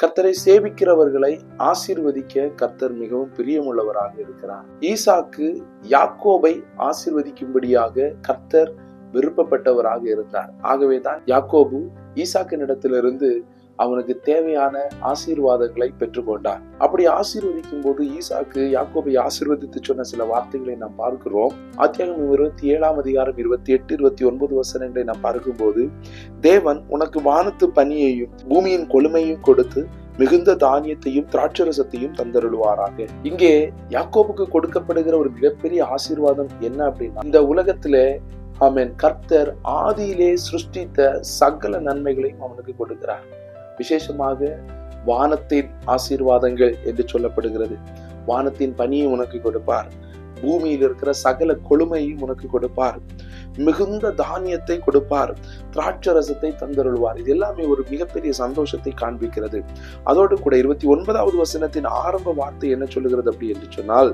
கர்த்தரை சேவிக்கிறவர்களை ஆசீர்வதிக்க கர்த்தர் மிகவும் பிரியமுள்ளவராக இருக்கிறார். ஈசாக்கு யாக்கோபை ஆசீர்வதிக்கும்படியாக கர்த்தர் விருப்பப்பட்டவராக இருந்தார். ஆகவேதான் யாக்கோபு ஈசாக்கினிடத்திலிருந்து அவனுக்கு தேவையான ஆசீர்வாதங்களை பெற்றுக்கொண்டார். அப்படி ஆசீர்வதிக்கும் போது ஈசாக்கு யாக்கோபை ஆசீர்வதித்து சொன்ன சில வார்த்தைகளை நாம் பார்க்கிறோம். அத்தியாயம் 27 அதிகாரம் 28, 29 வசனங்களை நாம் பார்க்கும்போது, தேவன் உனக்கு வானத்து பனியையும் பூமியின் கொழுமையும் கொடுத்து மிகுந்த தானியத்தையும் திராட்சரசத்தையும் தந்தருள்வாராக. இங்கே யாக்கோபுக்கு கொடுக்கப்படுகிற ஒரு மிகப்பெரிய ஆசீர்வாதம் என்ன அப்படின்னா, இந்த உலகத்திலே கர்த்தர் ஆதியிலே சிருஷ்டித்த சகல நன்மைகளையும் அவனுக்கு கொடுக்கிறார். விசேஷமாக வானத்தின் ஆசீர்வாதங்கள் என்று சொல்லப்படுகிறது. வானத்தின் பனியை உனக்கு கொடுப்பார், பூமியில் இருக்கிற சகல கொழுமையும் உனக்கு கொடுப்பார், மிகுந்த தானியத்தை கொடுப்பார், திராட்சரசத்தை தந்தருள்வார். இது எல்லாமே ஒரு மிகப்பெரிய சந்தோஷத்தை காண்பிக்கிறது. அதோடு கூட 29வது வசனத்தின் ஆரம்ப வார்த்தை என்ன சொல்லுகிறது அப்படி என்று சொன்னால்,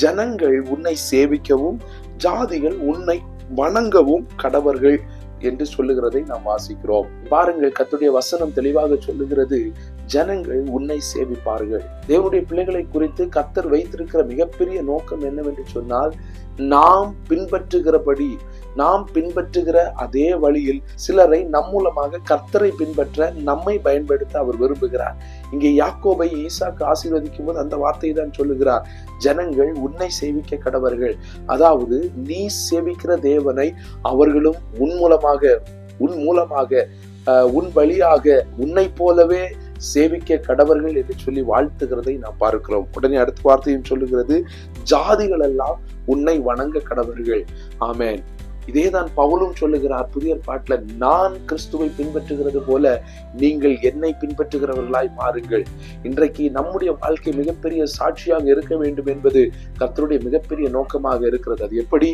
ஜனங்கள் உன்னை சேவிக்கவும் ஜாதிகள் உன்னை வணங்கவும் கடவர்கள் என்று சொல்லுகிறதை நாம் வாசிக்கிறோம். பாருங்கள், கர்த்தருடைய வசனம் தெளிவாக சொல்லுகிறது, ஜனங்கள் உன்னை சேவிப்பார்கள். தேவனுடைய பிள்ளைகளை குறித்து கர்த்தர் வைத்திருக்கிற மிகப்பெரிய நோக்கம் என்னவென்று சொன்னால், நாம் பின்பற்றுகிற அதே வழியில் சிலரை நம் மூலமாக கர்த்தரை பின்பற்ற நம்மை பயன்படுத்த அவர் விரும்புகிறார். இங்கே யாக்கோபை ஈசாக்கு ஆசீர்வதிக்கும் போது அந்த வார்த்தையை தான் சொல்லுகிறார், ஜனங்கள் உன்னை சேவிக்க கடவர்கள். அதாவது நீ சேவிக்கிற தேவனை அவர்களும் உன் மூலமாக உன் வழியாக உன்னை போலவே சேவிக்க கடவர்கள் என்று சொல்லி வாழ்த்துகிறதை நாம் பார்க்கிறோம். உடனே அடுத்த வார்த்தையும் சொல்லுகிறது, ஜாதிகள் எல்லாம் உன்னை வணங்க கடவர்கள். ஆமென். இதேதான் பவுலும் சொல்லுகிறார் புதிய ஏற்பாட்டுல, நான் கிறிஸ்துவை பின்பற்றுகிறது போல நீங்கள் என்னை பின்பற்றுகிறவர்களாய் மாறுங்கள். இன்றைக்கு நம்முடைய வாழ்க்கை மிகப்பெரிய சாட்சியாக இருக்க வேண்டும் என்பது கர்த்தருடைய மிகப்பெரிய நோக்கமாக இருக்கிறது. அது எப்படி?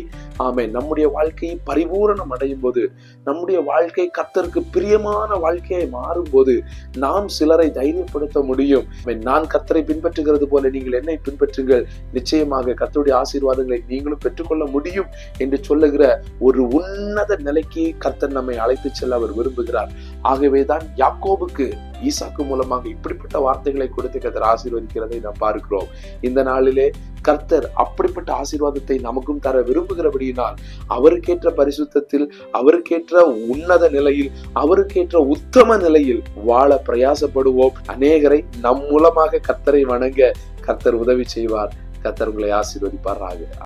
நம்முடைய வாழ்க்கை பரிபூரணம் அடையும் போது, நம்முடைய வாழ்க்கை கர்த்தருக்கு பிரியமான வாழ்க்கையை மாறும் போது நாம் சிலரை தைரியப்படுத்த முடியும். நான் கர்த்தரை பின்பற்றுகிறது போல நீங்கள் என்னை பின்பற்றுங்கள், நிச்சயமாக கர்த்தருடைய ஆசீர்வாதங்களை நீங்களும் பெற்றுக்கொள்ள முடியும் என்று சொல்லுகிற ஒரு உன்னத நிலைக்கு கர்த்தர் நம்மை அழைத்து செல்ல அவர் விரும்புகிறார். ஆகவேதான் யாக்கோபுக்கு ஈசாக்கு மூலமாக இப்படிப்பட்ட வார்த்தைகளை கொடுத்து கர்த்தர் ஆசீர்வதிக்கிறதை நாம் பார்க்கிறோம். இந்த நாளிலே கர்த்தர் அப்படிப்பட்ட ஆசீர்வாதத்தை நமக்கும் தர விரும்புகிறபடியினால் அவருக்கேற்ற பரிசுத்தத்தில், அவருக்கேற்ற உன்னத நிலையில், அவருக்கேற்ற உத்தம நிலையில் வாழ பிரயாசப்படுவோம். அநேகரை நம் மூலமாக கர்த்தரை வணங்க கர்த்தர் உதவி செய்வார். கர்த்தர் உங்களை ஆசீர்வதிப்பாராக.